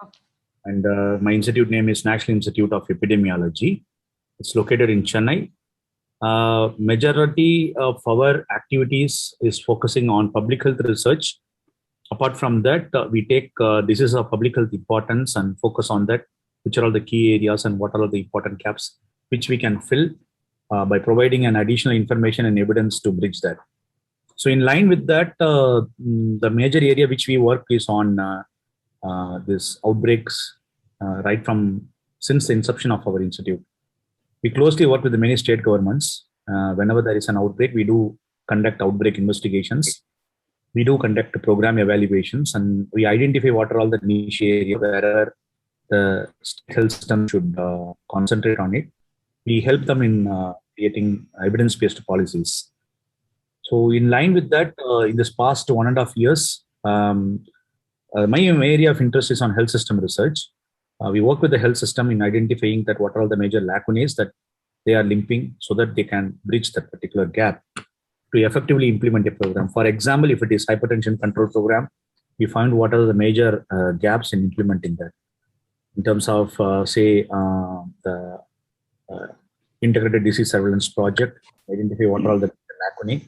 Okay. And my institute name is National Institute of Epidemiology. It's located in Chennai. Majority of our activities is focusing on public health research. Apart from that, we take this is of public health importance and focus on that, which are all the key areas and what are all the important gaps which we can fill by providing an additional information and evidence to bridge that. So in line with that, the major area which we work is on this outbreaks right from since the inception of our institute. We closely work with the many state governments. Whenever there is an outbreak, we do conduct outbreak investigations. We do conduct program evaluations, and we identify what are all the niche areas where the state health system should concentrate on it. We help them in creating evidence-based policies. So in line with that, in this past 1.5 years, my area of interest is on health system research. We work with the health system in identifying that what are all the major lacunae that they are limping so that they can bridge that particular gap to effectively implement a program. For example, if it is hypertension control program, we find what are the major gaps in implementing that in terms of, say, the integrated disease surveillance project, identify what are all the lacunae.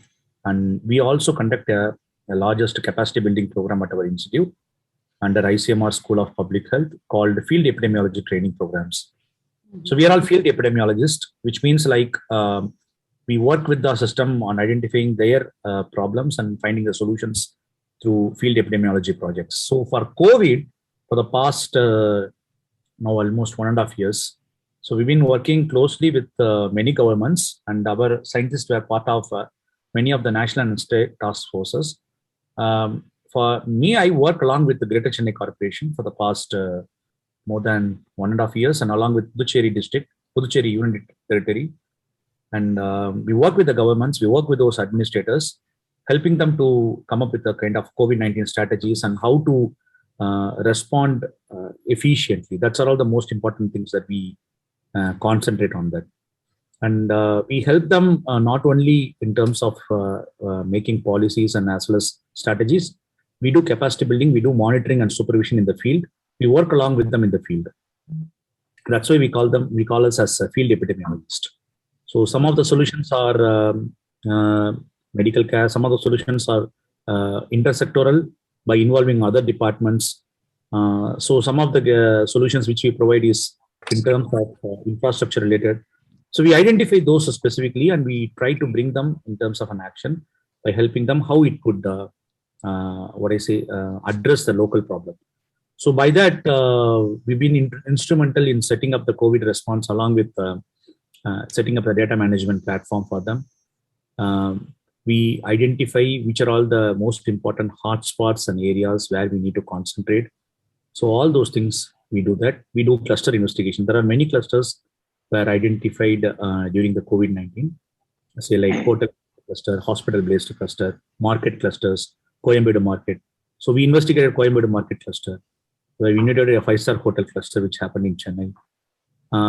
And we also conduct a largest capacity building program at our institute under ICMR School of Public Health called Field Epidemiology Training Programs. So we are all field epidemiologists, which means like we work with the system on identifying their problems and finding the solutions through field epidemiology projects. So for COVID, for the past now almost 1.5 years, so we've been working closely with many governments, and our scientists were part of many of the national and state task forces. For me, I work along with the Greater Chennai Corporation for the past more than 1.5 years, and along with Puducherry District, Puducherry Union Territory. And we work with the governments, we work with those administrators, helping them to come up with the kind of COVID-19 strategies and how to respond efficiently. That's all the most important things that we concentrate on that. And we help them not only in terms of making policies and as well as strategies. We do capacity building, we do monitoring and supervision in the field. We work along with them in the field. That's why we call us as a field epidemiologist. So some of the solutions are medical care. Some of the solutions are intersectoral by involving other departments. So some of the solutions which we provide is in terms of infrastructure related. So we identify those specifically and we try to bring them in terms of an action by helping them how it could, address the local problem. So by that, we've been instrumental in setting up the COVID response along with setting up a data management platform for them. We identify which are all the most important hotspots and areas where we need to concentrate. So all those things, we do that. We do cluster investigation. There are many clusters were identified during the COVID-19, say like hotel cluster, hospital-based cluster, market clusters, Coimbatore market. So we investigated Coimbatore market cluster, where we investigated a 5-star hotel cluster which happened in Chennai.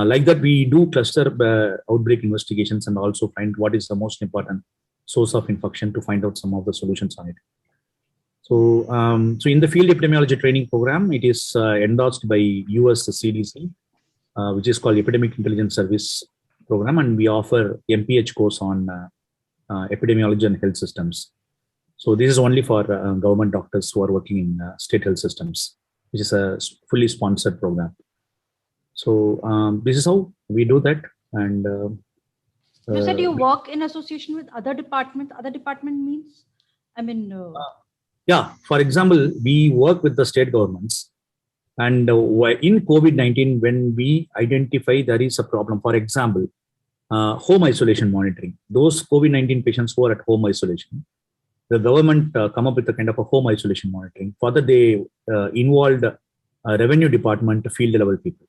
Like that, we do cluster outbreak investigations and also find what is the most important source of infection to find out some of the solutions on it. So, so in the field epidemiology training program, it is endorsed by US CDC, which is called Epidemic Intelligence Service Program, and we offer MPH course on epidemiology and health systems. So this is only for government doctors who are working in state health systems, which is a fully sponsored program. So this is how we do that. And you said you work in association with other departments. Other department means, I mean, yeah. For example, we work with the state governments, and in COVID-19, when we identify there is a problem, for example, home isolation monitoring. Those COVID-19 patients who are at home isolation, the government come up with a kind of a home isolation monitoring. Further, they involved revenue department field level people.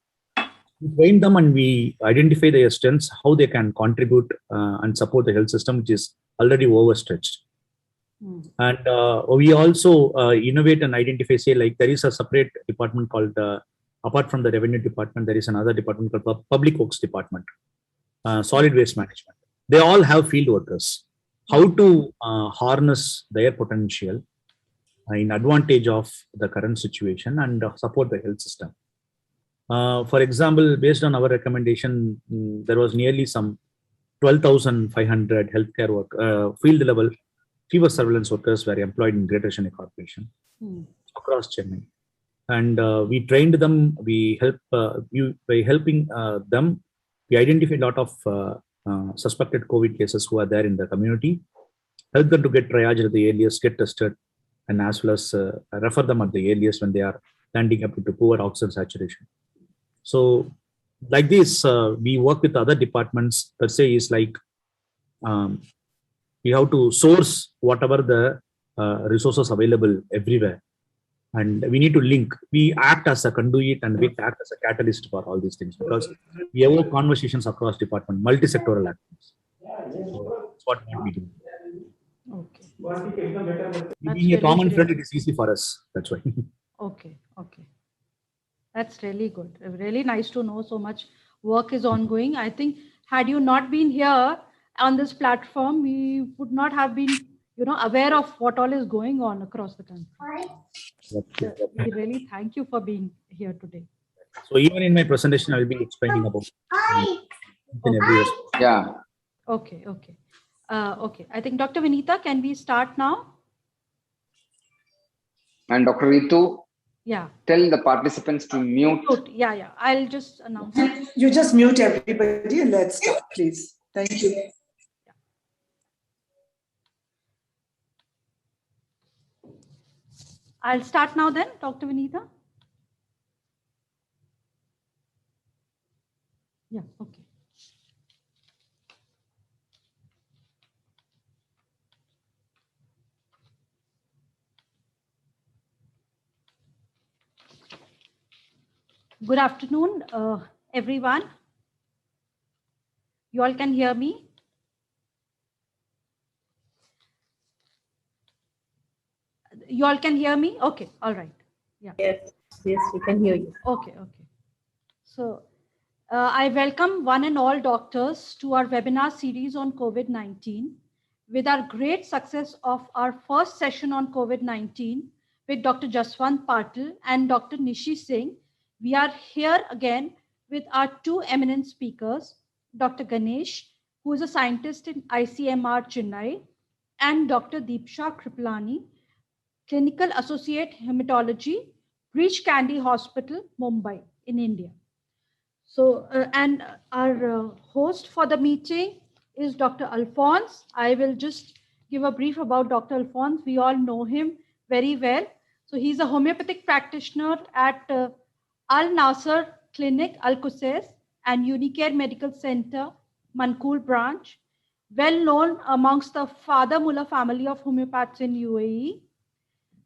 We train them and we identify their strengths, how they can contribute and support the health system, which is already overstretched. And we also innovate and identify, say, like there is a separate department called, apart from the revenue department, there is another department called public works department, solid waste management. They all have field workers. How to harness their potential in advantage of the current situation and support the health system. For example, based on our recommendation, there was nearly some 12,500 healthcare field level fever surveillance workers were employed in Greater Chennai Corporation across Chennai. And we trained them, by helping them, we identified a lot of suspected COVID cases who are there in the community, help them to get triaged at the earliest, get tested, and as well as refer them at the earliest when they are landing up into poor oxygen saturation. So like this, we work with other departments. Per se is like we have to source whatever the resources available everywhere. And we need to link. We act as a conduit and we act as a catalyst for all these things because we have conversations across department, multi-sectoral actions. So that's what we do. Okay. Being a common friend, it is easy for us. That's why. Okay. That's really good. Really nice to know so much work is ongoing. I think had you not been here on this platform, we would not have been, aware of what all is going on across the country. We really thank you for being here today. So even in my presentation, I will be explaining about in every aspect. Yeah. Okay. Okay. I think Dr. Vinita, can we start now? And Dr. Ritu, yeah. Tell the participants to mute. Yeah. I'll just announce. You just mute everybody and let's start, please. Thank you. I'll start now then, Dr. Vinita. Yeah, okay. Good afternoon, everyone. You all can hear me? You all can hear me? Okay, all right. Yeah. Yes, we can hear you. Okay. So I welcome one and all doctors to our webinar series on COVID-19. With our great success of our first session on COVID-19 with Dr. Jaswant Patil and Dr. Nishi Singh, we are here again with our two eminent speakers, Dr. Ganesh, who is a scientist in ICMR Chennai, and Dr. Deepsha Kripalani, Clinical Associate Hematology, Breach Candy Hospital, Mumbai in India. So, and our host for the meeting is Dr. Alphonse. I will just give a brief about Dr. Alphonse. We all know him very well. So he's a homeopathic practitioner at Al Nasser Clinic, Al Qusais, and Unicare Medical Center, Mankul branch, well known amongst the Father Mullah family of homeopaths in UAE,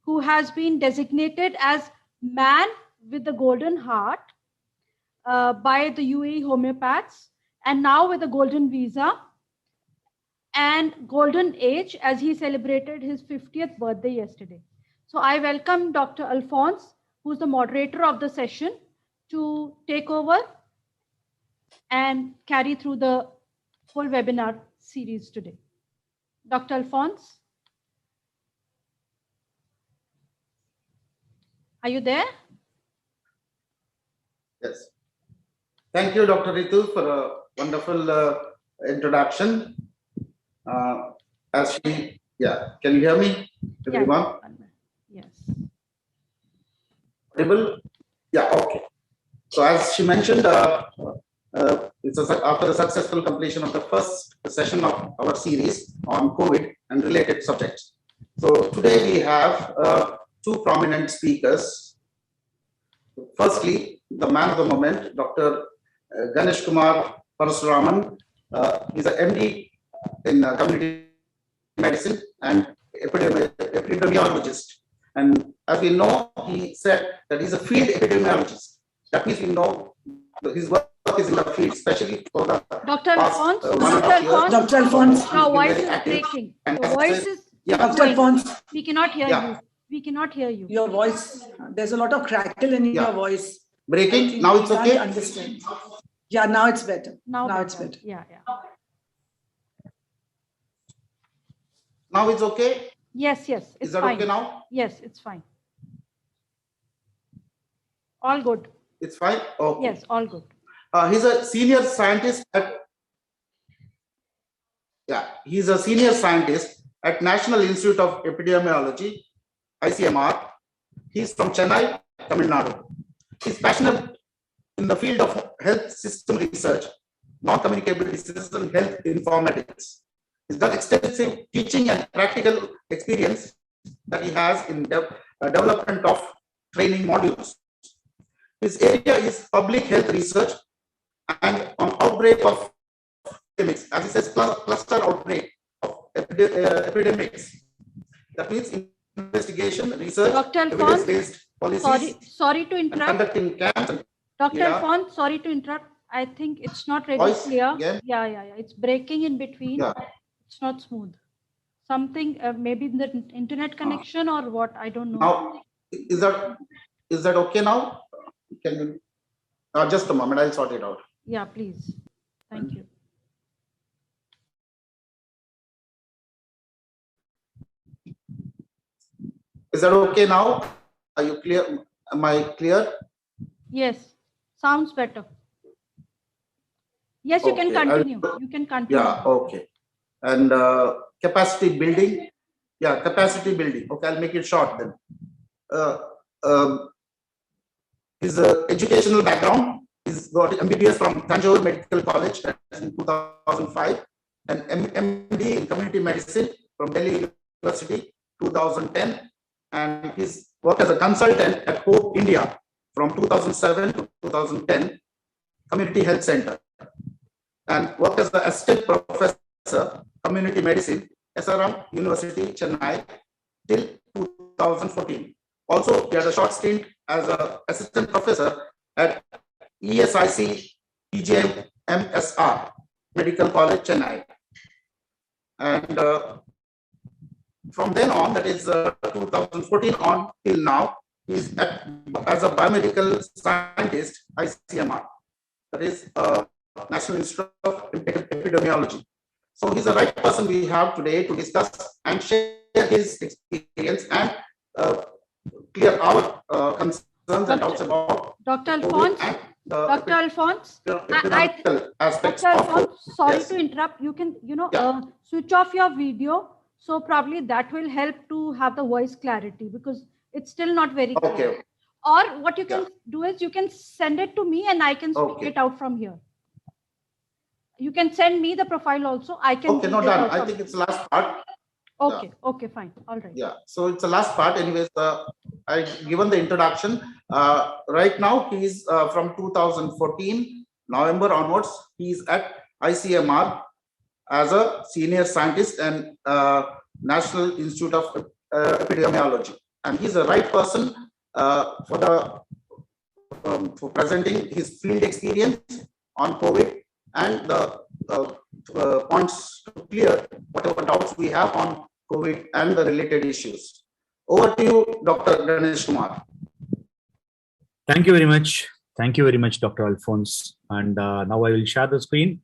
who has been designated as man with the golden heart by the UAE homeopaths, and now with a golden visa and golden age as he celebrated his 50th birthday yesterday. So I welcome Dr. Alphonse, who's the moderator of the session, to take over and carry through the whole webinar series today. Dr. Alphonse, are you there? Yes. Thank you, Dr. Ritu, for a wonderful introduction. Can you hear me, everyone? Yes. Audible? Yeah, okay. So as she mentioned, it's after the successful completion of the first session of our series on COVID and related subjects. So today we have two prominent speakers. Firstly, the man of the moment, Dr. Ganesh Kumar Parasuraman. He's an MD in community medicine and epidemiologist. And as we know, he said that he's a field epidemiologist. That means we know his work is in the field, especially for the Dr. Alphonse, Dr. Alphonse, your voice is breaking. Your voice is Dr. Alphonse, we cannot hear you. We cannot hear you. Your voice, there's a lot of crackle in your voice. Breaking. Now it's okay. Understand. Yeah, now it's better. Now it's better. Yeah. Now it's okay. Yes, yes, it's Is that fine. okay now? Yes, it's fine. All good. It's fine? Okay. Yes, all good. He's a senior scientist at National Institute of Epidemiology, ICMR. He's from Chennai, Tamil Nadu. He's passionate in the field of health system research, non-communicable diseases and health informatics. He's done extensive teaching and practical experience that he has in development of training modules. His area is public health research and on outbreak of epidemics, as he says, cluster outbreak of epidemics. That means investigation, research, Dr. Alphonse, evidence-based policies, sorry to and interrupt. conducting camps. Dr. Yeah. Alphonse, sorry to interrupt. I think it's not really Voice clear. again? Yeah. It's breaking in between. Yeah. It's not smooth. Something, maybe the internet connection or what, I don't know. Now, is that okay now? Can you, just a moment, I'll sort it out. Yeah, please. Thank you. Is that okay now? Are you clear? Am I clear? Yes, sounds better. Yes, you can Okay, continue. You can continue. Yeah, okay. And capacity building. Yeah, capacity building. Okay, I'll make it short then. His educational background is got MBBS from Tanjore Medical College in 2005 and MD in Community Medicine from Delhi University 2010, and his work as a consultant at Hope India from 2007 to 2010, Community Health Center, and worked as the assistant professor, Community Medicine, SRM University, Chennai, till 2014. Also, he had a short stint as an assistant professor at ESIC PGM MSR Medical College, Chennai. And from then on, that is 2014 on till now, he's as a biomedical scientist, ICMR, that is National Institute of Epidemiology. So he's the right person we have today to discuss and share his experience and clear our concerns and doubts about Dr. Alphonse, Dr. Alphonse, aspects Dr. Alphonse, sorry yes. to interrupt. You can, Yeah. switch off your video. So probably that will help to have the voice clarity because it's still not very clear. Okay. Or what you can do is you can send it to me and I can speak Okay. it out from here. You can send me the profile also. I can. Okay, no, read it done. out I from think here. it's the last part. Okay. Okay, fine. All right. Yeah, so it's the last part. Anyways, I given the introduction. Right now, he's from 2014 November onwards. He's at ICMR as a senior scientist and National Institute of Epidemiology, and he's the right person for presenting his field experience on COVID and the points to clear whatever doubts we have on COVID and the related issues. Over to you, Dr. Ganesh Kumar. Thank you very much. Thank you very much, Dr. Alphonse. And now I will share the screen.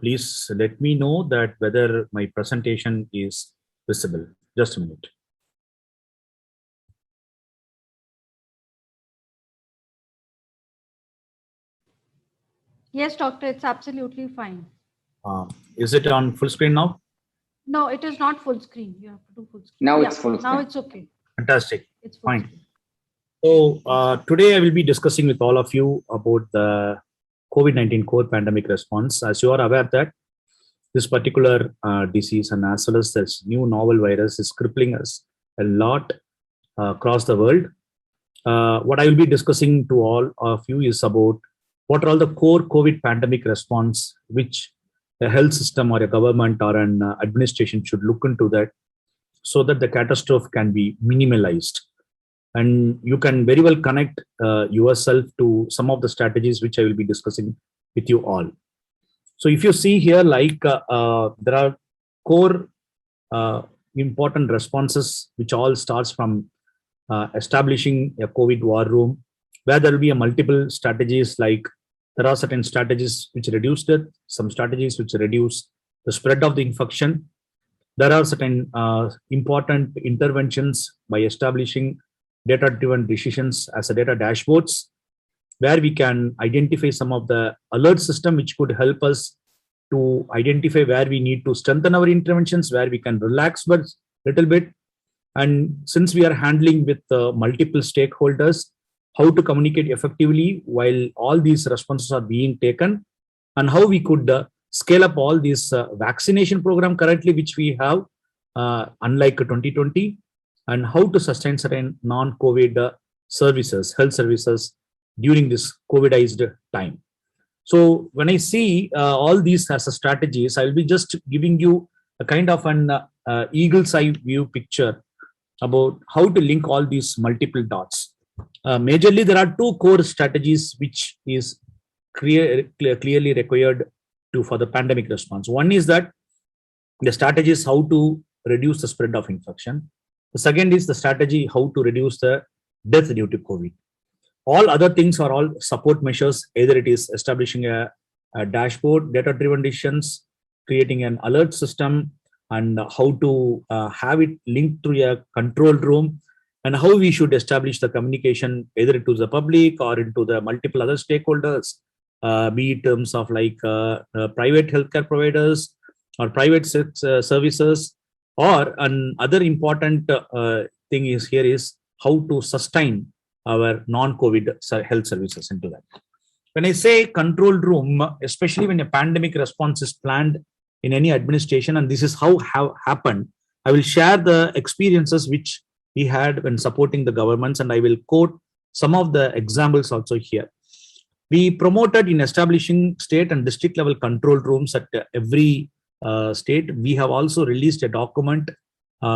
Please let me know that whether my presentation is visible. Just a minute. Yes, doctor, it's absolutely fine. Is it on full screen now? No, it is not full screen. You have to do full screen. Now it's full Now screen. it's okay. Fantastic. It's full Fine. screen. So today I will be discussing with all of you about the COVID-19 core pandemic response. As you are aware that this particular disease and as well as this new novel virus is crippling us a lot across the world. What I will be discussing to all of you is about what are all the core COVID pandemic response which a health system or a government or an administration should look into that so that the catastrophe can be minimalized. And you can very well connect yourself to some of the strategies which I will be discussing with you all. So if you see here, like there are core important responses, which all starts from establishing a COVID war room, where there will be a multiple strategies. Like there are certain strategies which reduce it, some strategies which reduce the spread of the infection, There are certain important interventions by establishing data-driven decisions as a data dashboards, where we can identify some of the alert system which could help us to identify where we need to strengthen our interventions, where we can relax but little bit. And since we are handling with multiple stakeholders, how to communicate effectively while all these responses are being taken, and how we could scale up all these vaccination program currently which we have, unlike 2020, and how to sustain certain non-COVID services, health services during this COVIDized time. So when I see all these as a strategies, I will be just giving you a kind of an eagle's eye view picture about how to link all these multiple dots. Majorly, there are two core strategies which is clearly required for the pandemic response. One is that the strategy is how to reduce the spread of infection. The second is the strategy how to reduce the death due to COVID. All other things are all support measures. Either it is establishing a dashboard, data-driven decisions, creating an alert system, and how to have it linked to a control room, and how we should establish the communication either to the public or into the multiple other stakeholders, be it terms of like private healthcare providers or private services, or another important thing is here is how to sustain our non-COVID health services into that. When I say control room, especially when a pandemic response is planned in any administration, and this is how happened, I will share the experiences which we had when supporting the governments, and I will quote some of the examples also here. We promoted in establishing state and district level control rooms at every state. We have also released a document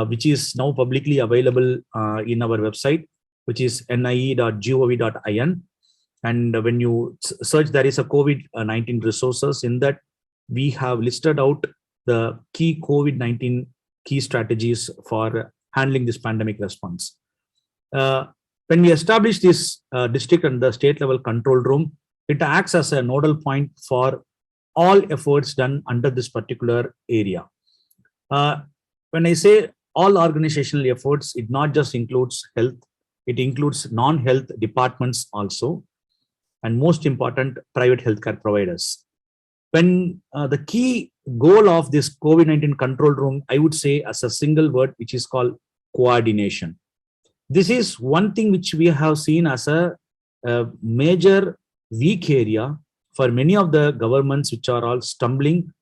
which is now publicly available in our website, which is nie.gov.in. And when you search, there is a COVID-19 resources. In that, we have listed out the key COVID-19 key strategies for handling this pandemic response. When we establish this district and the state level control room, it acts as a nodal point for all efforts done under this particular area. When I say all organizational efforts, it not just includes health, it includes non-health departments also, and most important, private healthcare providers. When the key goal of this COVID-19 control room, I would say as a single word, which is called coordination. This is one thing which we have seen as a major weak area for many of the governments which are all stumbling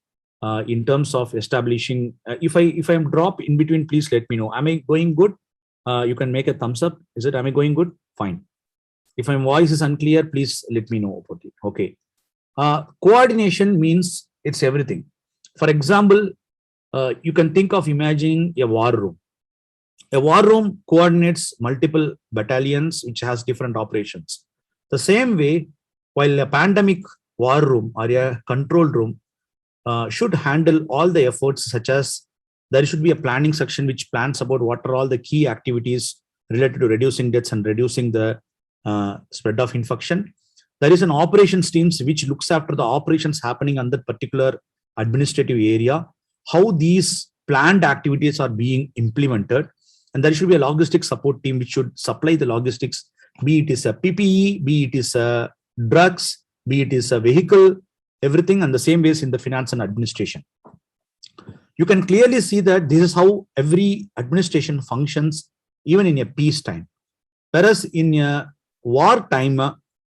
in terms of establishing. If I'm drop in between, please let me know. Am I going good? You can make a thumbs up. Is it, am I going good? Fine. If my voice is unclear, please let me know about it. Okay. Coordination means it's everything. For example, you can think of imagining a war room. A war room coordinates multiple battalions which has different operations. The same way, while a pandemic war room or a control room should handle all the efforts, such as there should be a planning section which plans about what are all the key activities related to reducing deaths and reducing the spread of infection. There is an operations teams which looks after the operations happening on that particular administrative area, how these planned activities are being implemented. And there should be a logistics support team which should supply the logistics, be it is a PPE, be it is a drugs, be it is a vehicle, everything, and the same ways in the finance and administration. You can clearly see that this is how every administration functions, even in a peacetime. Whereas in a wartime,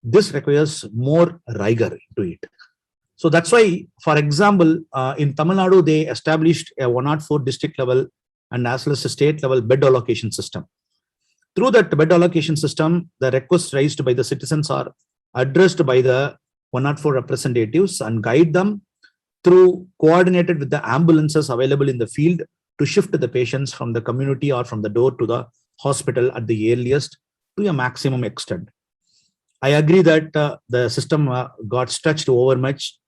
this requires more rigor to it. So that's why, for example, in Tamil Nadu, they established a 104 district level and as well as a state level bed allocation system. Through that bed allocation system, the requests raised by the citizens are addressed by the 104 representatives and guide them through coordinated with the ambulances available in the field to shift the patients from the community or from the door to the hospital at the earliest to a maximum extent. I agree that the system got stretched over much,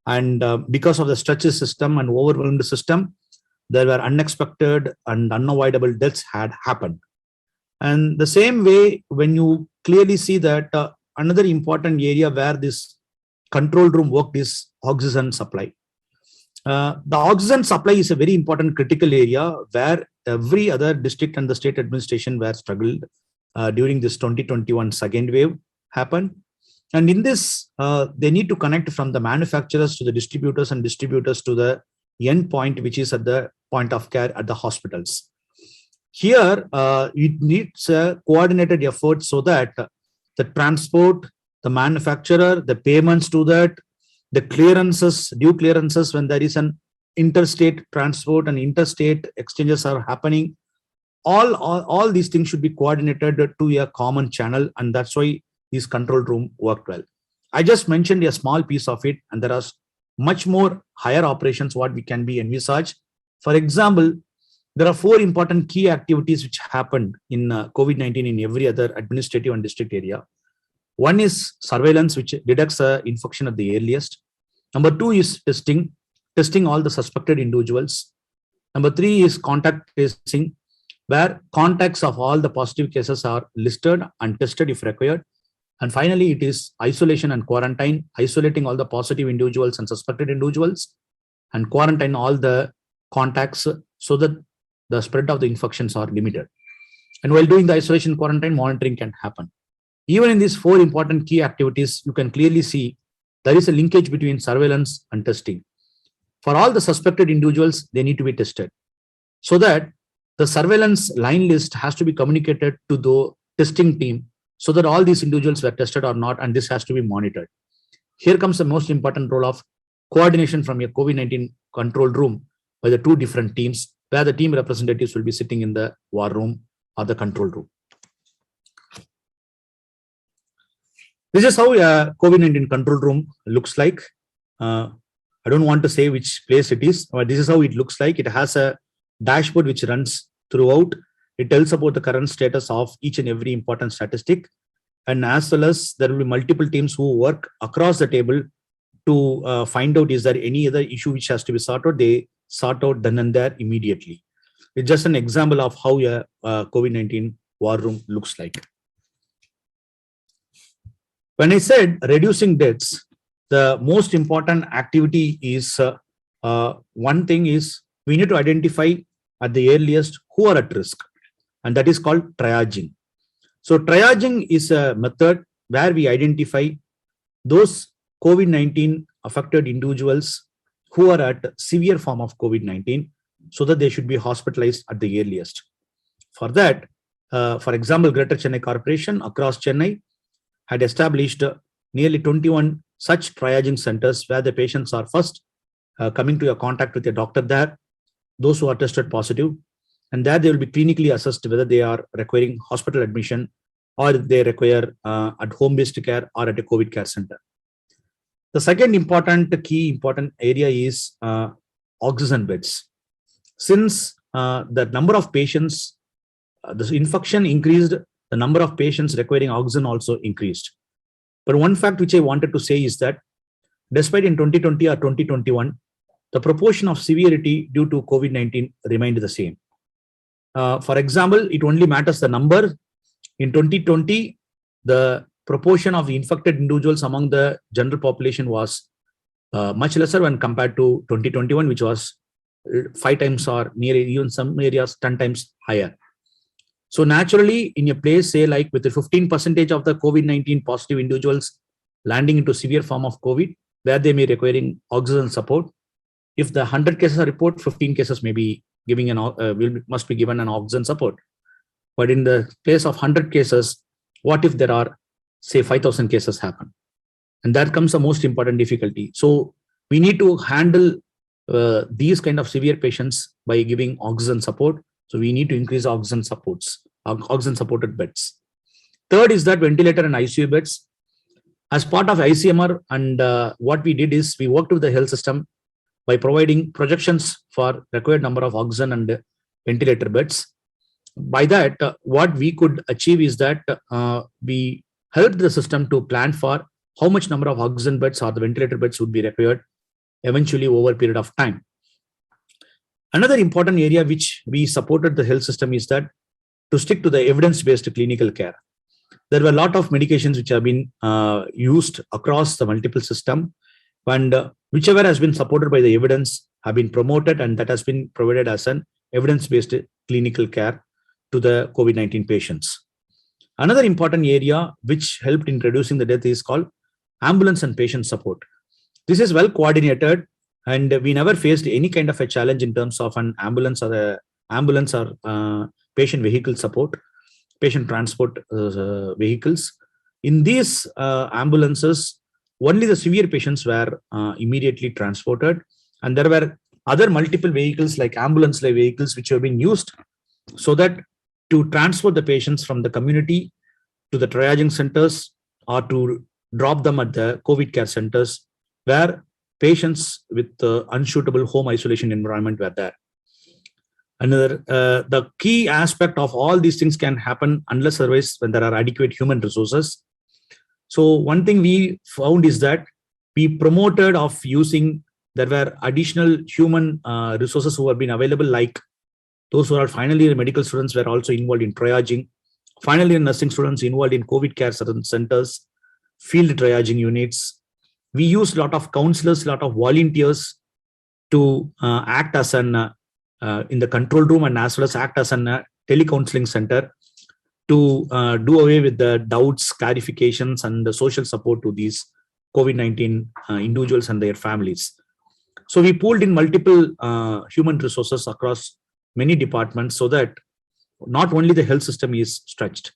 and because of the stretched system and overwhelmed system, there were unexpected and unavoidable deaths had happened. And the same way, when you clearly see that another important area where this control room worked is oxygen supply. The oxygen supply is a very important critical area where every other district and the state administration were struggled during this 2021 second wave happened. And in this, they need to connect from the manufacturers to the distributors and distributors to the end point, which is at the point of care at the hospitals. Here, it needs a coordinated effort so that the transport, the manufacturer, the payments to that, the clearances, due clearances when there is an interstate transport and interstate exchanges are happening, all these things should be coordinated to a common channel, and that's why this control room worked well. I just mentioned a small piece of it, and there are much more higher operations what we can be envisaged. For example, there are 4 important key activities which happened in COVID-19 in every other administrative and district area. One is surveillance, which detects infection at the earliest. Number 2 is testing all the suspected individuals. Number 3 is contact tracing, where contacts of all the positive cases are listed and tested if required. And finally, it is isolation and quarantine, isolating all the positive individuals and suspected individuals, and quarantine all the contacts so that the spread of the infections are limited. And while doing the isolation quarantine, monitoring can happen. Even in these 4 important key activities, you can clearly see there is a linkage between surveillance and testing. For all the suspected individuals, they need to be tested, so that the surveillance line list has to be communicated to the testing team so that all these individuals were tested or not, and this has to be monitored. Here comes the most important role of coordination from a COVID-19 control room by the 2 different teams, where the team representatives will be sitting in the war room or the control room. This is how a COVID-19 control room looks like. I don't want to say which place it is, but this is how it looks like. It has a dashboard which runs throughout. It tells about the current status of each and every important statistic. And as well as there will be multiple teams who work across the table to find out is there any other issue which has to be sorted. They sort out then and there immediately. It's just an example of how a COVID-19 war room looks like. When I said reducing deaths, the most important activity is one thing is we need to identify at the earliest who are at risk, and that is called triaging. So triaging is a method where we identify those COVID-19 affected individuals who are at severe form of COVID-19 so that they should be hospitalized at the earliest. For that, for example, Greater Chennai Corporation across Chennai had established nearly 21 such triaging centers where the patients are first coming to a contact with a doctor there, those who are tested positive, and there they will be clinically assessed whether they are requiring hospital admission or they require at home-based care or at a COVID care center. The second key important area is oxygen beds. Since the number of patients, the infection increased, the number of patients requiring oxygen also increased. But one fact which I wanted to say is that despite in 2020 or 2021, the proportion of severity due to COVID-19 remained the same. For example, it only matters the number. In 2020, the proportion of the infected individuals among the general population was much lesser when compared to 2021, which was 5 times or nearly even some areas 10 times higher. So naturally, in a place, say like with the 15% of the COVID-19 positive individuals landing into severe form of COVID, where they may be requiring oxygen support, if the 100 cases are reported, 15 cases may be giving must be given an oxygen support. But in the place of 100 cases, what if there are, say, 5,000 cases happen? And that comes the most important difficulty. So we need to handle these kind of severe patients by giving oxygen support. So we need to increase oxygen supported beds. Third is that ventilator and ICU beds. As part of ICMR, and what we did is we worked with the health system by providing projections for required number of oxygen and ventilator beds. By that, what we could achieve is that we helped the system to plan for how much number of oxygen beds or the ventilator beds would be required eventually over a period of time. Another important area which we supported the health system is that to stick to the evidence-based clinical care. There were a lot of medications which have been used across the multiple system, and whichever has been supported by the evidence, have been promoted, and that has been provided as an evidence-based clinical care to the COVID-19 patients. Another important area which helped in reducing the death is called ambulance and patient support. This is well coordinated, and we never faced any kind of a challenge in terms of an ambulance or patient vehicle support, patient transport vehicles. In these ambulances, only the severe patients were immediately transported, and there were other multiple vehicles like ambulance-like vehicles which have been used so that to transport the patients from the community to the triaging centers or to drop them at the COVID care centers where patients with unsuitable home isolation environment were there. Another, the key aspect of all these things can happen unless otherwise when there are adequate human resources. So one thing we found is that we promoted of using, there were additional human resources who have been available, like those who are final year medical students were also involved in triaging, final year nursing students involved in COVID care centers, field triaging units. We used a lot of counselors, a lot of volunteers to act as an in the control room and as well as act as a telecounseling center to do away with the doubts, clarifications, and the social support to these COVID-19 individuals and their families. So we pooled in multiple human resources across many departments so that not only the health system is stretched.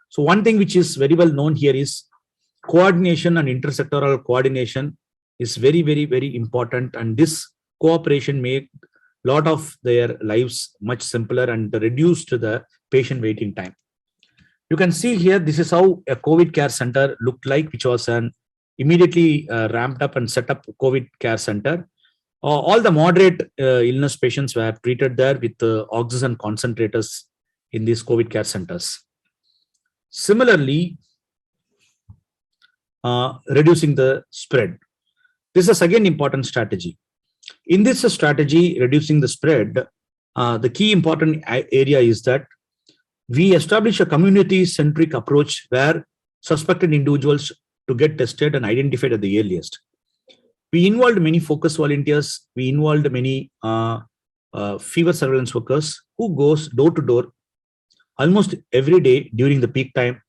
So one thing which is very well known here is coordination and intersectoral coordination is very, very, very important. And this cooperation made a lot of their lives much simpler and reduced the patient waiting time. You can see here, this is how a COVID care center looked like, which was an immediately ramped up and set up COVID care center. All the moderate illness patients were treated there with oxygen concentrators in these COVID care centers. Similarly, reducing the spread. This is again important strategy. In this strategy, reducing the spread, the key important area is that we establish a community-centric approach where suspected individuals to get tested and identified at the earliest. We involved many focus volunteers. We involved many fever surveillance workers who goes door to door almost every day during the peak time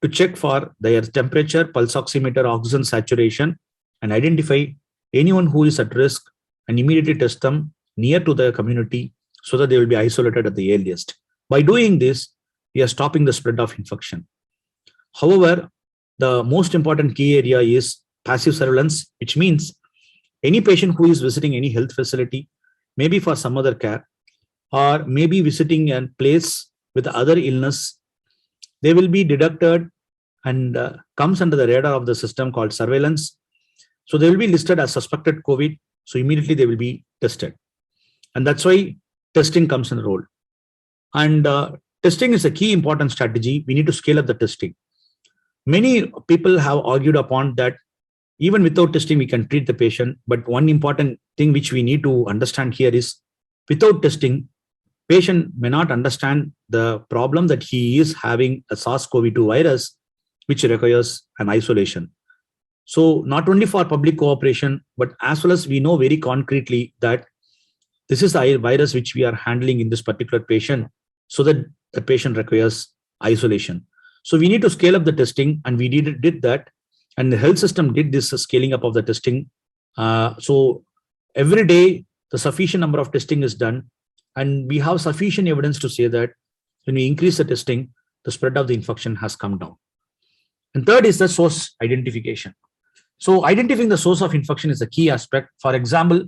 to check for their temperature, pulse oximeter, oxygen saturation, and identify anyone who is at risk and immediately test them near to the community so that they will be isolated at the earliest. By doing this, we are stopping the spread of infection. However, the most important key area is passive surveillance, which means any patient who is visiting any health facility, maybe for some other care, or maybe visiting a place with other illness, they will be deducted and comes under the radar of the system called surveillance. So they will be listed as suspected COVID. So immediately they will be tested. And that's why testing comes in the role. And testing is a key important strategy. We need to scale up the testing. Many people have argued upon that even without testing, we can treat the patient. But one important thing which we need to understand here is without testing, patient may not understand the problem that he is having a SARS-CoV-2 virus, which requires an isolation. So not only for public cooperation, but as well as we know very concretely that this is the virus which we are handling in this particular patient, so that the patient requires isolation. So we need to scale up the testing, and we did that. And the health system did this scaling up of the testing. So every day, the sufficient number of testing is done. And we have sufficient evidence to say that when we increase the testing, the spread of the infection has come down. And third is the source identification. So identifying the source of infection is a key aspect. For example,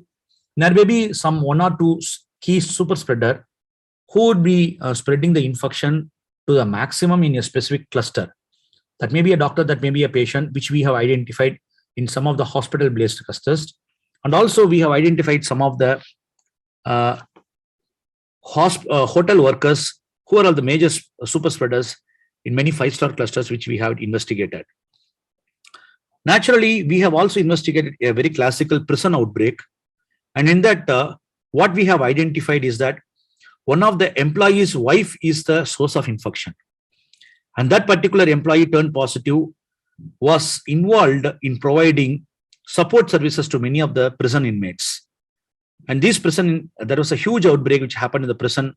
there may be some one or two key super spreader who would be spreading the infection to the maximum in a specific cluster. That may be a doctor, that may be a patient, which we have identified in some of the hospital-based clusters. And also we have identified some of the hotel workers who are all the major super spreaders in many 5-star clusters, which we have investigated. Naturally, we have also investigated a very classical prison outbreak. And in that, what we have identified is that one of the employee's wife is the source of infection. And that particular employee turned positive, was involved in providing support services to many of the prison inmates. And this prison, there was a huge outbreak which happened in the prison,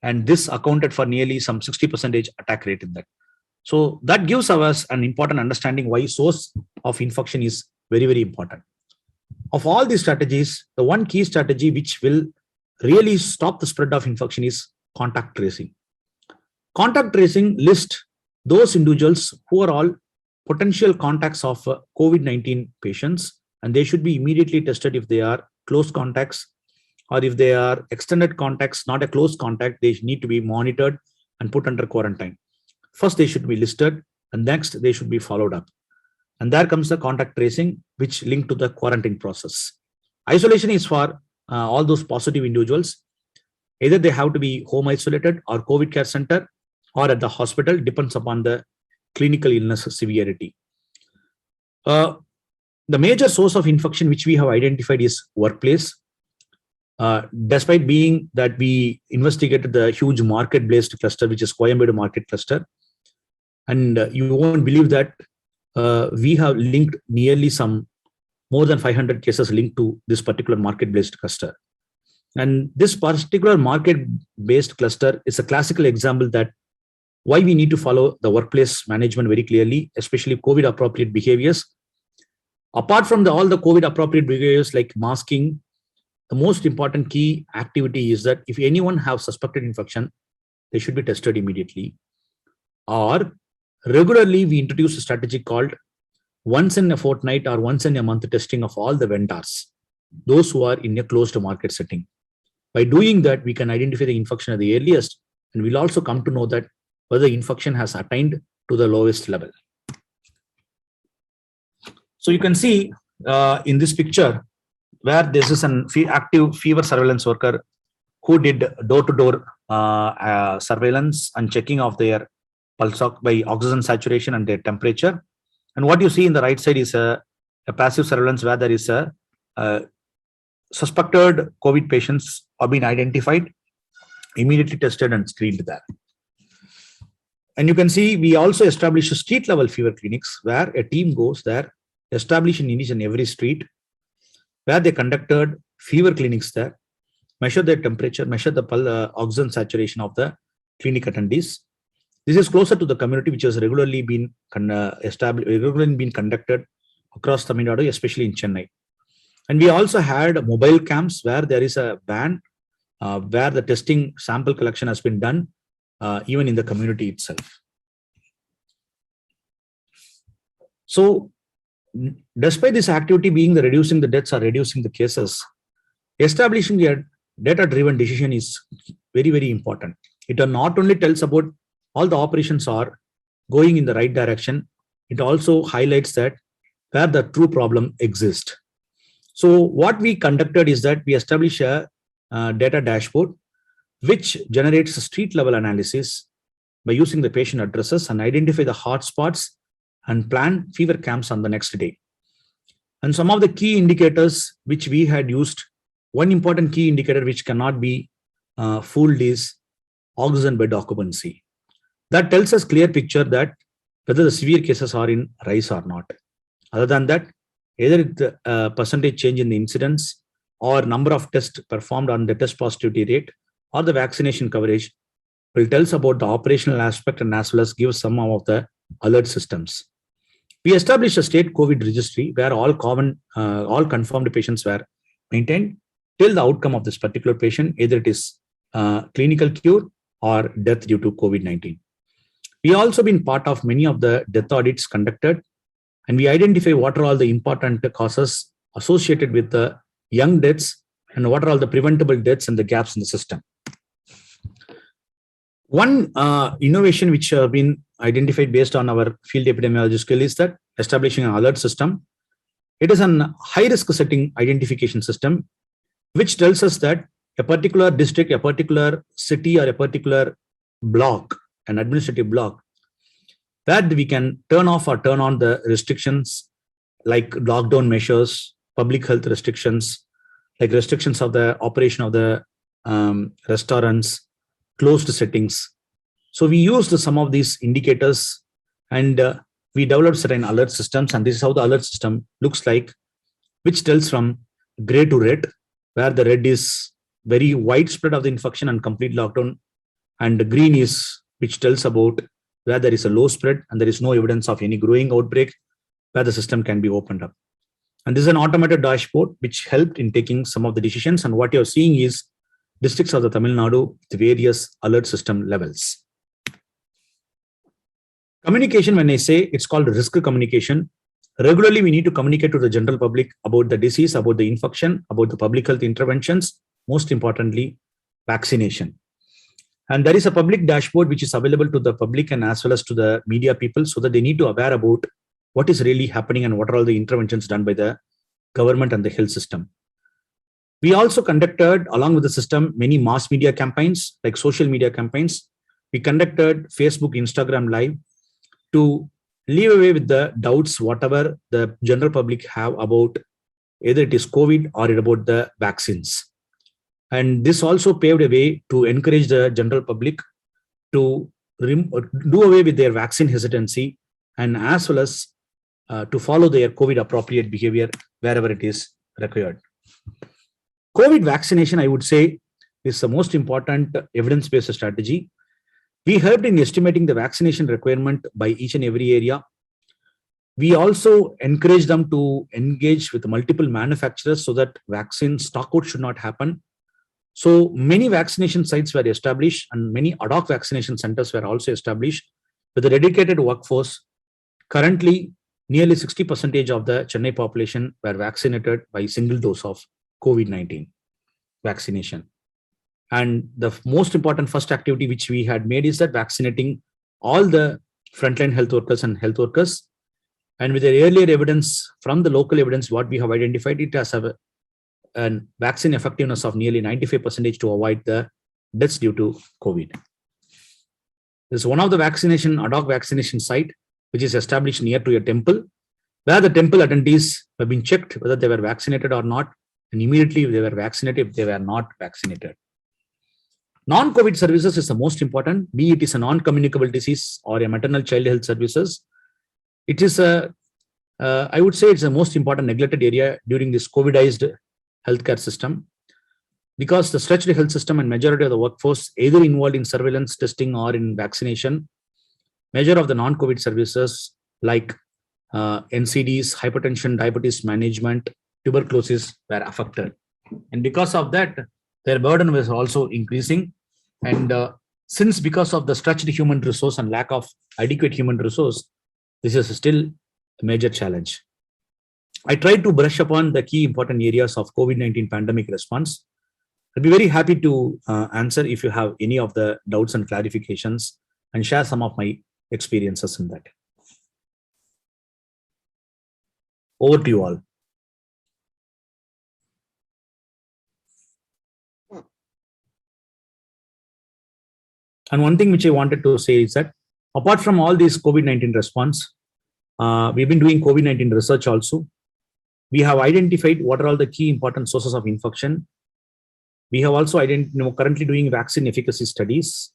and this accounted for nearly some 60% attack rate in that. So that gives us an important understanding why source of infection is very, very important. Of all these strategies, the one key strategy which will really stop the spread of infection is contact tracing. Contact tracing lists those individuals who are all potential contacts of COVID-19 patients, and they should be immediately tested if they are close contacts, or if they are extended contacts, not a close contact, they need to be monitored and put under quarantine. First, they should be listed, and next they should be followed up. And there comes the contact tracing, which linked to the quarantine process. Isolation is for all those positive individuals. Either they have to be home isolated or COVID care center or at the hospital, depends upon the clinical illness severity. The major source of infection which we have identified is workplace. Despite being that we investigated the huge market-based cluster, which is Coimbatore market cluster, and you won't believe that we have linked nearly more than 500 cases linked to this particular market-based cluster. And this particular market-based cluster is a classical example that why we need to follow the workplace management very clearly, especially COVID-appropriate behaviors. Apart from all the COVID-appropriate behaviors like masking, the most important key activity is that if anyone have suspected infection, they should be tested immediately. Or regularly, we introduce a strategy called once in a fortnight or once in a month testing of all the vendors, those who are in a closed market setting. By doing that, we can identify the infection at the earliest, and we'll also come to know that whether infection has attained to the lowest level. So you can see in this picture where this is an active fever surveillance worker who did door-to-door surveillance and checking of their pulse by oxygen saturation and their temperature. And what you see in the right side is a passive surveillance where there is a suspected COVID patients are being identified, immediately tested and screened there. And you can see we also establish street level fever clinics where a team goes there, established in each and every street, where they conducted fever clinics there, measure their temperature, measure the oxygen saturation of the clinic attendees. This is closer to the community, which has regularly been conducted across Tamil Nadu, especially in Chennai. And we also had mobile camps where there is a van where the testing sample collection has been done, even in the community itself. So, despite this activity being the reducing the deaths or reducing the cases, establishing a data-driven decision is very, very important. It not only tells about all the operations are going in the right direction, it also highlights that where the true problem exists. So what we conducted is that we established a data dashboard which generates a street level analysis by using the patient addresses and identify the hotspots and plan fever camps on the next day. And some of the key indicators which we had used, one important key indicator which cannot be fooled is oxygen bed occupancy. That tells us clear picture that whether the severe cases are in rise or not. Other than that, either the percentage change in the incidence or number of tests performed on the test positivity rate or the vaccination coverage will tell us about the operational aspect and as well as give some of the alert systems. We established a state COVID registry where all confirmed patients were maintained till the outcome of this particular patient, either it is clinical cure or death due to COVID-19. We also been part of many of the death audits conducted, and we identify what are all the important causes associated with the young deaths and what are all the preventable deaths and the gaps in the system. One innovation which have been identified based on our field epidemiology skill is that establishing an alert system. It is a high-risk setting identification system, which tells us that a particular district, a particular city, or a particular block, an administrative block, that we can turn off or turn on the restrictions like lockdown measures, public health restrictions, like restrictions of the operation of the restaurants, closed settings. So we used some of these indicators and we developed certain alert systems, and this is how the alert system looks like, which tells from gray to red, where the red is very widespread of the infection and complete lockdown, and the green is which tells about where there is a low spread and there is no evidence of any growing outbreak, where the system can be opened up. And this is an automated dashboard which helped in taking some of the decisions. And what you're seeing is districts of the Tamil Nadu with various alert system levels. Communication, when I say it's called risk communication, regularly we need to communicate to the general public about the disease, about the infection, about the public health interventions, most importantly, vaccination. And there is a public dashboard which is available to the public and as well as to the media people, so that they need to aware about what is really happening and what are all the interventions done by the government and the health system. We also conducted, along with the system, many mass media campaigns, like social media campaigns. We conducted Facebook, Instagram Live to leave away with the doubts, whatever the general public have about either it is COVID or about the vaccines. And this also paved a way to encourage the general public to do away with their vaccine hesitancy, and as well as to follow their COVID appropriate behavior wherever it is required. COVID vaccination, I would say, is the most important evidence-based strategy. We helped in estimating the vaccination requirement by each and every area. We also encourage them to engage with multiple manufacturers so that vaccine stockout should not happen. So many vaccination sites were established and many ad hoc vaccination centers were also established with a dedicated workforce. Currently, nearly 60% of the Chennai population were vaccinated by single dose of COVID-19 vaccination. And the most important first activity which we had made is that vaccinating all the frontline health workers and health workers. And with the earlier evidence from the local evidence, what we have identified, it has a vaccine effectiveness of nearly 95% to avoid the deaths due to COVID. This is one of the vaccination, ad hoc vaccination site, which is established near to a temple, where the temple attendees have been checked whether they were vaccinated or not, and immediately they were vaccinated if they were not vaccinated. Non-COVID services is the most important, be it is a non-communicable disease or a maternal child health services. It is I would say it's the most important neglected area during this COVIDized healthcare system, because the stretched health system and majority of the workforce either involved in surveillance testing or in vaccination. Measure of the non-COVID services like NCDs, hypertension, diabetes management, tuberculosis were affected. And because of that, their burden was also increasing. And since because of the stretched human resource and lack of adequate human resource, this is still a major challenge. I tried to brush upon the key important areas of COVID-19 pandemic response. I'd be very happy to answer if you have any of the doubts and clarifications and share some of my experiences in that. Over to you all. And one thing which I wanted to say is that apart from all these COVID-19 response, we've been doing COVID-19 research also. We have identified what are all the key important sources of infection. We have also currently doing vaccine efficacy studies.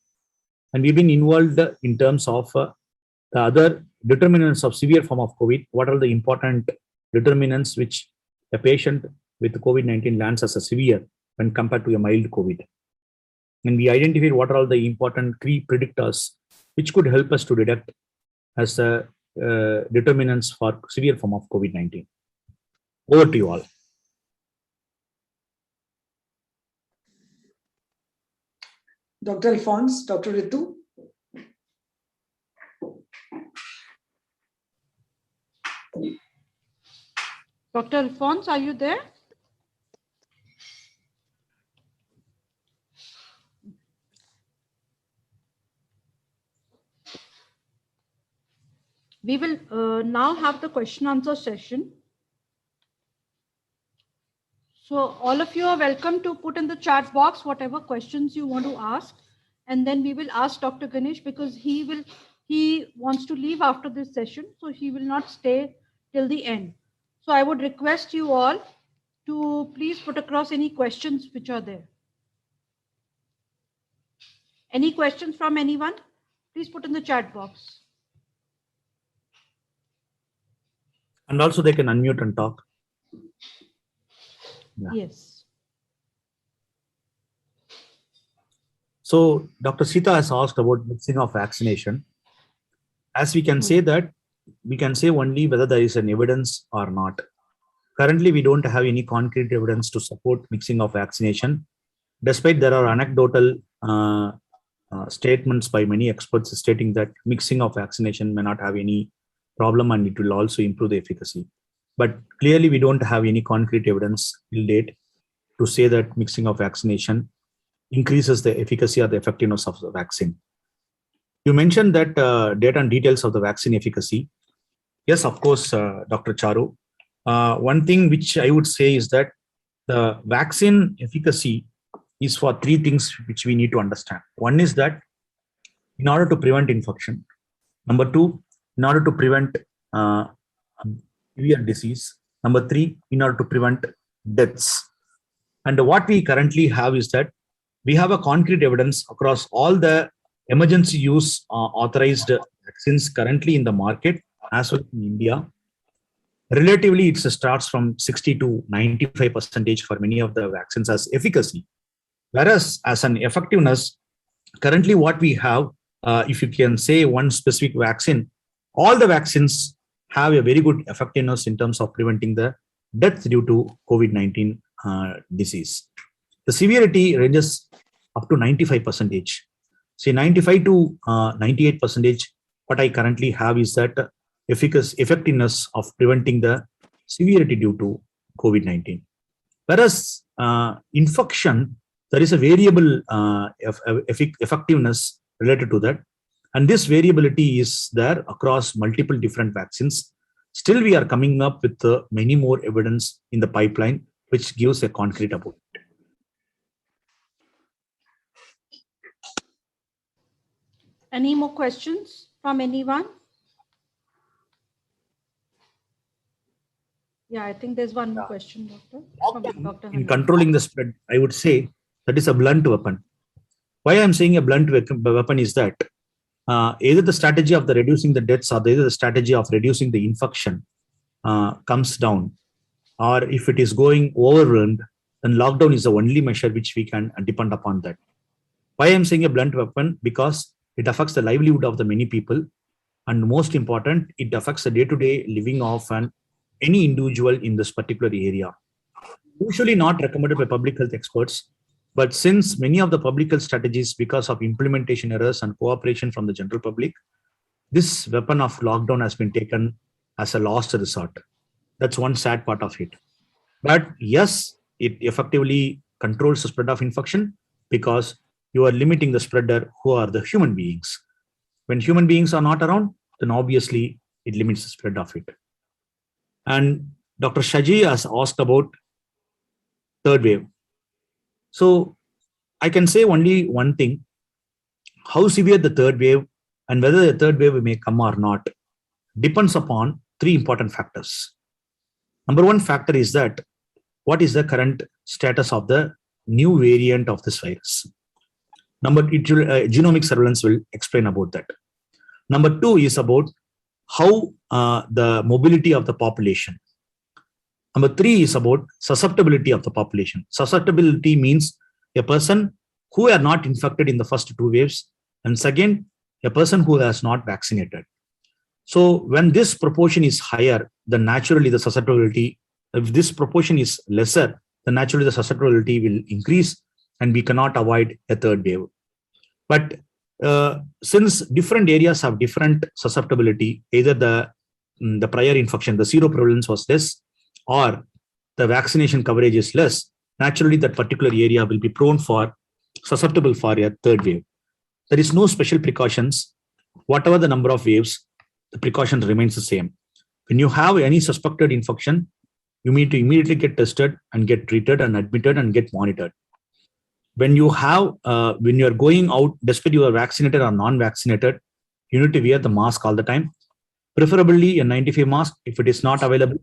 And we've been involved in terms of the other determinants of severe form of COVID. What are the important determinants which a patient with COVID-19 lands as a severe when compared to a mild COVID? And we identified what are all the important key predictors which could help us to detect as the determinants for severe form of COVID-19. Over to you all. Dr. Alphonse, Dr. Ritu. Dr. Alphonse, are you there? We will now have the question answer session. So all of you are welcome to put in the chat box whatever questions you want to ask, and then we will ask Dr. Ganesh, because he wants to leave after this session, so he will not stay till the end. So I would request you all to please put across any questions which are there. Any questions from anyone? Please put in the chat box. And also they can unmute and talk. Yeah. Yes. So Dr. Sita has asked about mixing of vaccination. As we can say that, we can say only whether there is an evidence or not. Currently, we don't have any concrete evidence to support mixing of vaccination, despite there are anecdotal statements by many experts stating that mixing of vaccination may not have any problem and it will also improve the efficacy. But clearly, we don't have any concrete evidence till date to say that mixing of vaccination increases the efficacy or the effectiveness of the vaccine. You mentioned that data and details of the vaccine efficacy. Yes, of course, Dr. Charu. One thing which I would say is that the vaccine efficacy is for three things which we need to understand. One is that in order to prevent infection. Number two, in order to prevent severe disease. Number three, in order to prevent deaths. And what we currently have is that we have a concrete evidence across all the emergency use authorized vaccines currently in the market as well in India. Relatively, it starts from 60 to 95% for many of the vaccines as efficacy. Whereas as an effectiveness, currently what we have, if you can say one specific vaccine, all the vaccines have a very good effectiveness in terms of preventing the death due to COVID-19 disease. The severity ranges up to 95%. Say 95 to 98%. What I currently have is that effectiveness of preventing the severity due to COVID-19. Whereas infection, there is a variable effectiveness related to that. And this variability is there across multiple different vaccines. Still, we are coming up with many more evidence in the pipeline, which gives a concrete about it. Any more questions from anyone? Yeah, I think there's one more question, Doctor. In controlling the spread, I would say that is a blunt weapon. Why I'm saying a blunt weapon is that either the strategy of the reducing the deaths or either the strategy of reducing the infection comes down, or if it is going overwhelmed, then lockdown is the only measure which we can depend upon that. Why I'm saying a blunt weapon? Because it affects the livelihood of the many people, and most important, it affects the day-to-day living of any individual in this particular area. Usually not recommended by public health experts, but since many of the public health strategies, because of implementation errors and cooperation from the general public, this weapon of lockdown has been taken as a last resort. That's one sad part of it. But yes, it effectively controls the spread of infection because you are limiting the spreader, who are the human beings. When human beings are not around, then obviously it limits the spread of it. And Dr. Shaji has asked about third wave. So I can say only one thing: how severe the third wave and whether the third wave may come or not depends upon three important factors. Number one factor is that what is the current status of the new variant of this virus? Genomic surveillance will explain about that. Number two is about how the mobility of the population. Number three is about susceptibility of the population. Susceptibility means a person who are not infected in the first two waves, and second, a person who has not vaccinated. So when this proportion is higher, then naturally the susceptibility, if this proportion is lesser, then naturally the susceptibility will increase and we cannot avoid a third wave. But since different areas have different susceptibility, either the prior infection, the seroprevalence was less, or the vaccination coverage is less, naturally that particular area will be susceptible for a third wave. There is no special precautions. Whatever the number of waves, the precaution remains the same. When you have any suspected infection, you need to immediately get tested and get treated and admitted and get monitored. When you are going out, despite you are vaccinated or non-vaccinated, you need to wear the mask all the time. Preferably a 95 mask. If it is not available,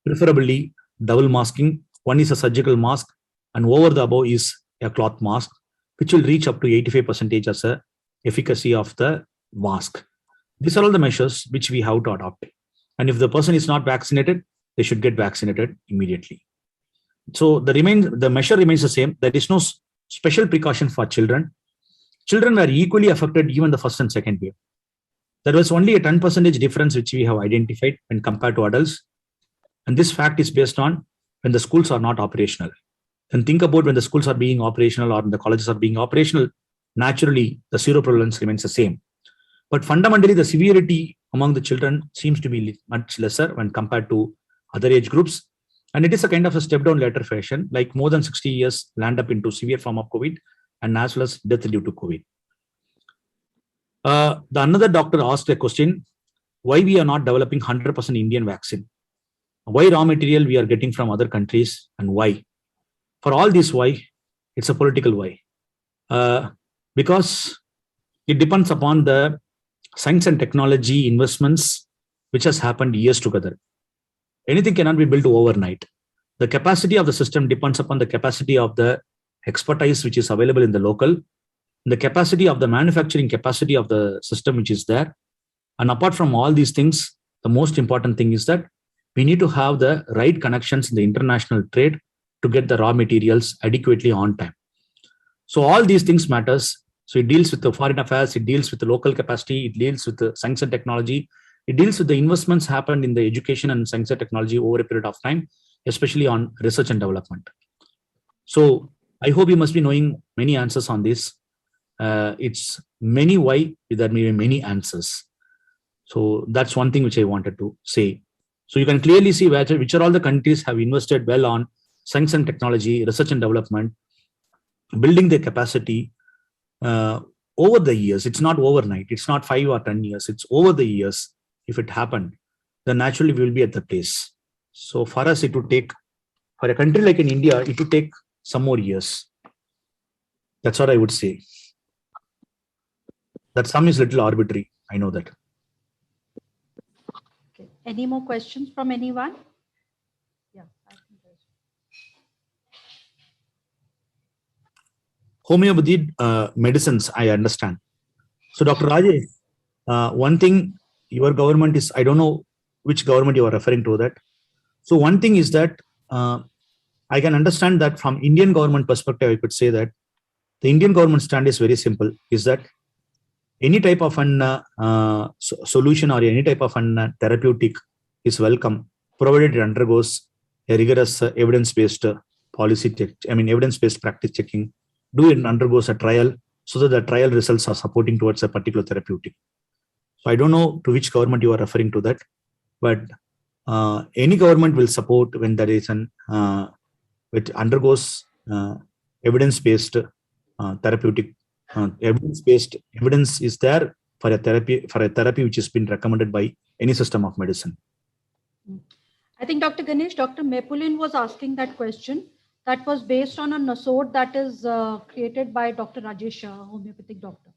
preferably double masking. One is a surgical mask and over the above is a cloth mask, which will reach up to 85% as a efficacy of the mask. These are all the measures which we have to adopt. And if the person is not vaccinated, they should get vaccinated immediately. So the measure remains the same. There is no special precaution for children. children were equally affected even the first and second wave. There was only a 10% difference which we have identified when compared to adults. And this fact is based on when the schools are not operational. And think about when the schools are being operational or the colleges are being operational, naturally the seroprevalence remains the same. But fundamentally, the severity among the children seems to be much lesser when compared to other age groups. And it is a kind of a step down later fashion, like more than 60 years land up into severe form of COVID and as well as death due to COVID. The another doctor asked a question, why we are not developing 100% Indian vaccine? Why raw material we are getting from other countries and why? For all this why, it's a political why. Because it depends upon the science and technology investments which has happened years together. Anything cannot be built overnight. The capacity of the system depends upon the capacity of the expertise which is available in the local, the capacity of the manufacturing capacity of the system which is there. And apart from all these things, the most important thing is that we need to have the right connections in the international trade to get the raw materials adequately on time. So all these things matters. So it deals with the foreign affairs, it deals with the local capacity, it deals with the science and technology, it deals with the investments happened in the education and science and technology over a period of time, especially on research and development. So I hope you must be knowing many answers on this. It's many why, there may be many answers. So that's one thing which I wanted to say. So you can clearly see which are all the countries have invested well on science and technology, research and development, building their capacity over the years. It's not overnight. It's not 5 or 10 years. It's over the years. If it happened, then naturally we will be at the place. So for us, it would take, for a country like in India, it would take some more years. That's what I would say. That sum is little arbitrary. I know that. Okay. Any more questions from anyone? Yeah. Homeopathy medicines, I understand. So Dr. Rajesh, one thing your government is, I don't know which government you are referring to that. So one thing is that I can understand that from Indian government perspective, I could say that the Indian government stand is very simple, is that any type of an solution or any type of an therapeutic is welcome, provided it undergoes a rigorous evidence-based policy check, evidence-based practice checking, do it undergoes a trial so that the trial results are supporting towards a particular therapeutic. So I don't know to which government you are referring to that, but any government will support when there is an which undergoes evidence-based therapeutic. Evidence is there for a therapy which has been recommended by any system of medicine. I think Dr. Ganesh, Dr. Mepulin was asking that question. That was based on a NOSOD that is created by Dr. Rajesh, homeopathic doctor.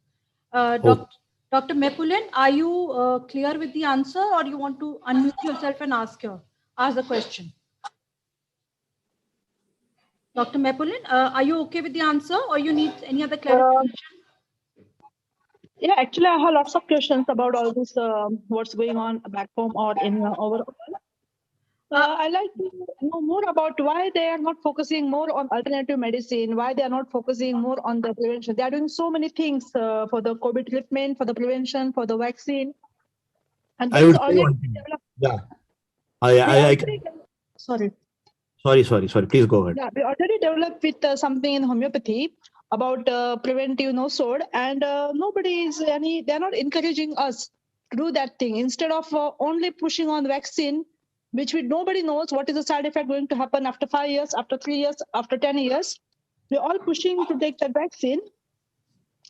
Dr. Mepulin, are you clear with the answer, or you want to unmute yourself and ask the question? Dr. Mepulin, are you okay with the answer, or you need any other clarification? Yeah, actually, I have lots of questions about all this, what's going on back home or in overall. I like to know more about why they are not focusing more on alternative medicine, why they are not focusing more on the prevention. They are doing so many things for the COVID treatment, for the prevention, for the vaccine. And I would say one thing. Yeah. Sorry. Sorry. Please go ahead. Yeah, we already developed with something in homeopathy about preventive NOSOD, and they're not encouraging us to do that thing. Instead of only pushing on vaccine, which nobody knows what is the side effect going to happen after 5 years, after 3 years, after 10 years. We're all pushing to take that vaccine.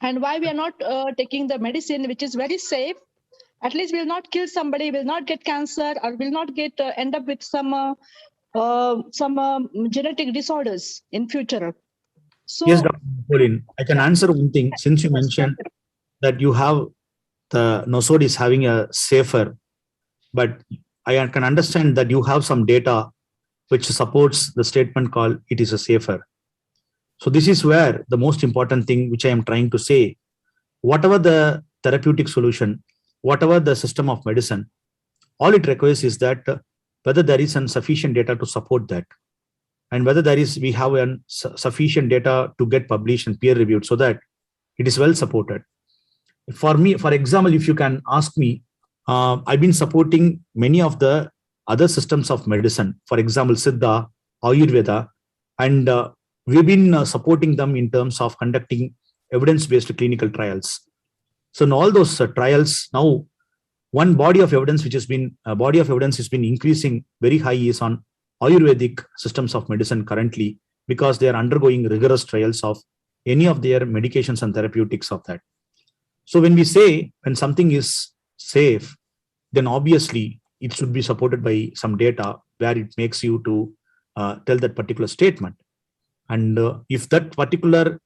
And why we are not taking the medicine, which is very safe, at least will not kill somebody, will not get cancer, or will not get end up with some genetic disorders in future. So, yes, Dr. Pauline, I can answer one thing. Since you mentioned that you have the NOSOD is having a safer, but I can understand that you have some data which supports the statement called it is a safer. So this is where the most important thing which I am trying to say, whatever the therapeutic solution, whatever the system of medicine, all it requires is that whether there is sufficient data to support that, and whether we have sufficient data to get published and peer reviewed, so that it is well supported. For me, for example, if you can ask me, I've been supporting many of the other systems of medicine, for example, Siddha, Ayurveda, and we've been supporting them in terms of conducting evidence-based clinical trials. So in all those trials, now one body of evidence which has been increasing very high is on Ayurvedic systems of medicine currently, because they are undergoing rigorous trials of any of their medications and therapeutics of that. So when we say when something is safe, then obviously it should be supported by some data where it makes you to tell that particular statement. And if that particular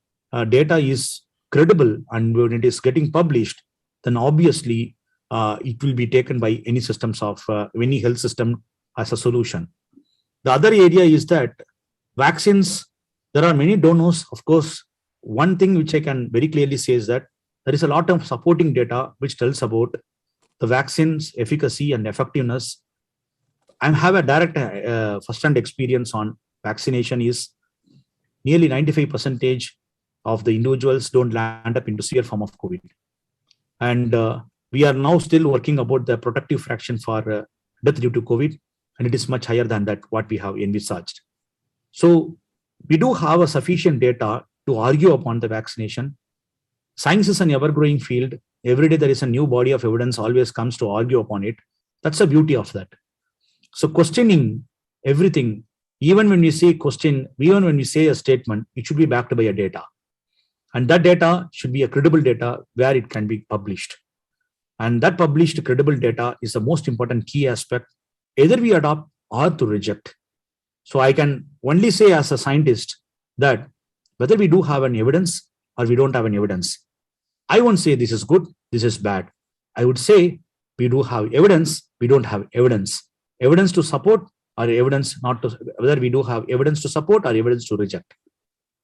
data is credible and when it is getting published, then obviously it will be taken by any systems of any health system as a solution. The other area is that vaccines, there are many donors. Of course, one thing which I can very clearly say is that there is a lot of supporting data which tells about the vaccine's efficacy and effectiveness. I have a direct first-hand experience on vaccination. Is nearly 95% of the individuals don't land up into severe form of COVID. And we are now still working about the protective fraction for death due to COVID, and it is much higher than that what we have envisaged. So we do have a sufficient data to argue upon the vaccination. Science is an ever-growing field. Every day there is a new body of evidence always comes to argue upon it. That's the beauty of that. So questioning everything, even when we say question, even when we say a statement, it should be backed by a data. And that data should be a credible data where it can be published. And that published credible data is the most important key aspect, either we adopt or to reject. So I can only say as a scientist that whether we do have an evidence or we don't have an evidence, I won't say this is good, this is bad. I would say we do have evidence, we don't have evidence. Evidence to support or evidence not to, whether we do have evidence to support or evidence to reject.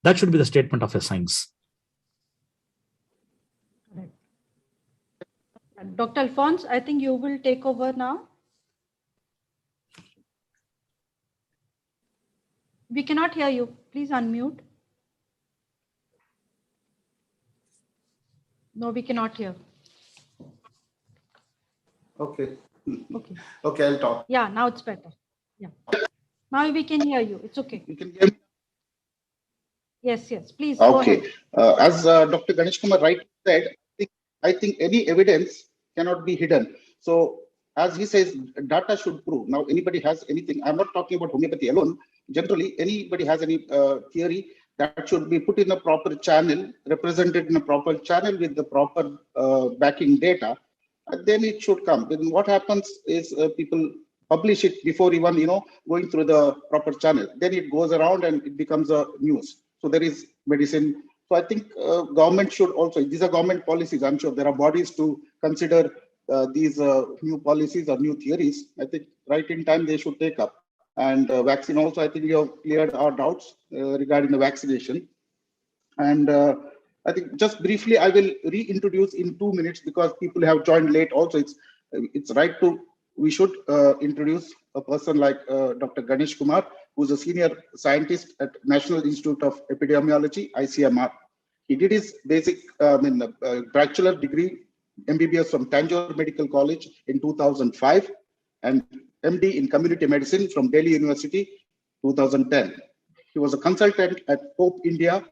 That should be the statement of a science. Dr. Alphonse, I think you will take over now. We cannot hear you. Please unmute. No, we cannot hear. Okay. Okay. Okay, I'll talk. Yeah, now it's better. Yeah. Now we can hear you. It's okay. You can hear me? Yes, yes. Please go ahead. As Dr. Ganesh Kumar rightly said, I think any evidence cannot be hidden. So as he says, data should prove. Now, anybody has anything, I'm not talking about homeopathy alone. Generally, anybody has any theory that should be put in a proper channel, represented in a proper channel with the proper backing data, then it should come. Then what happens is people publish it before even, going through the proper channel. Then it goes around and it becomes a news. So there is medicine. So I think government should also, these are government policies. I'm sure there are bodies to consider these new policies or new theories. I think right in time they should take up. And vaccine also, I think you have cleared our doubts regarding the vaccination. And I think just briefly, I will reintroduce in 2 minutes because people have joined late also. It's right to, we should introduce a person like Dr. Ganesh Kumar, who's a senior scientist at National Institute of Epidemiology, ICMR. He did his basic, bachelor degree, MBBS from Tanjore Medical College in 2005, and MD in Community Medicine from Delhi University, 2010. He was a consultant at Hope India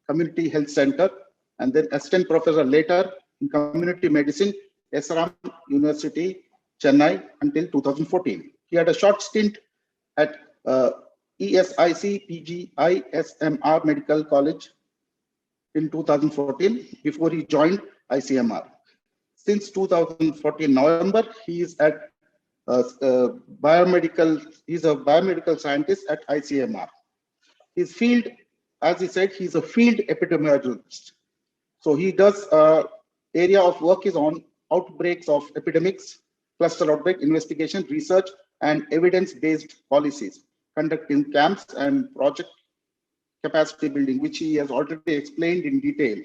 Community Health Center, and then assistant professor later in Community Medicine, SRM University, Chennai, until 2014. He had a short stint at ESIC PGISMR Medical College in 2014 before he joined ICMR. Since 2014 November, he is at he's a biomedical scientist at ICMR. His field, as he said, he's a field epidemiologist. So he does area of work is on outbreaks of epidemics, cluster outbreak investigation, research, and evidence-based policies, conducting camps and project capacity building, which he has already explained in detail.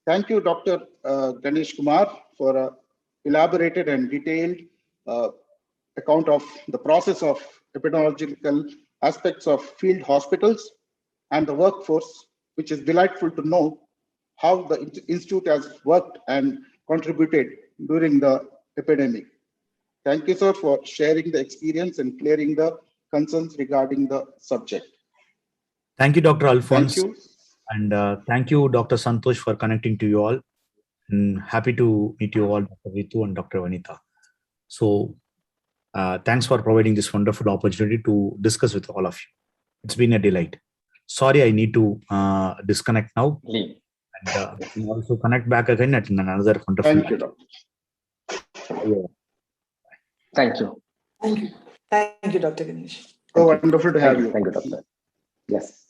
Thank you, Dr. Ganesh Kumar, for an elaborated and detailed account of the process of epidemiological aspects of field hospitals and the workforce, which is delightful to know how the institute has worked and contributed during the epidemic. Thank you, sir, for sharing the experience and clearing the concerns regarding the subject. Thank you, Dr. Alphonse. Thank you. And thank you, Dr. Santosh, for connecting to you all. And happy to meet you all, Dr. Ritu and Dr. Vanitha. So thanks for providing this wonderful opportunity to discuss with all of you. It's been a delight. Sorry, I need to disconnect now. Leave. And we can also connect back again at another wonderful. Thank you, doctor. Thank you. Thank you. Thank you, Dr. Ganesh. So wonderful to have you. Thank you, doctor. Yes.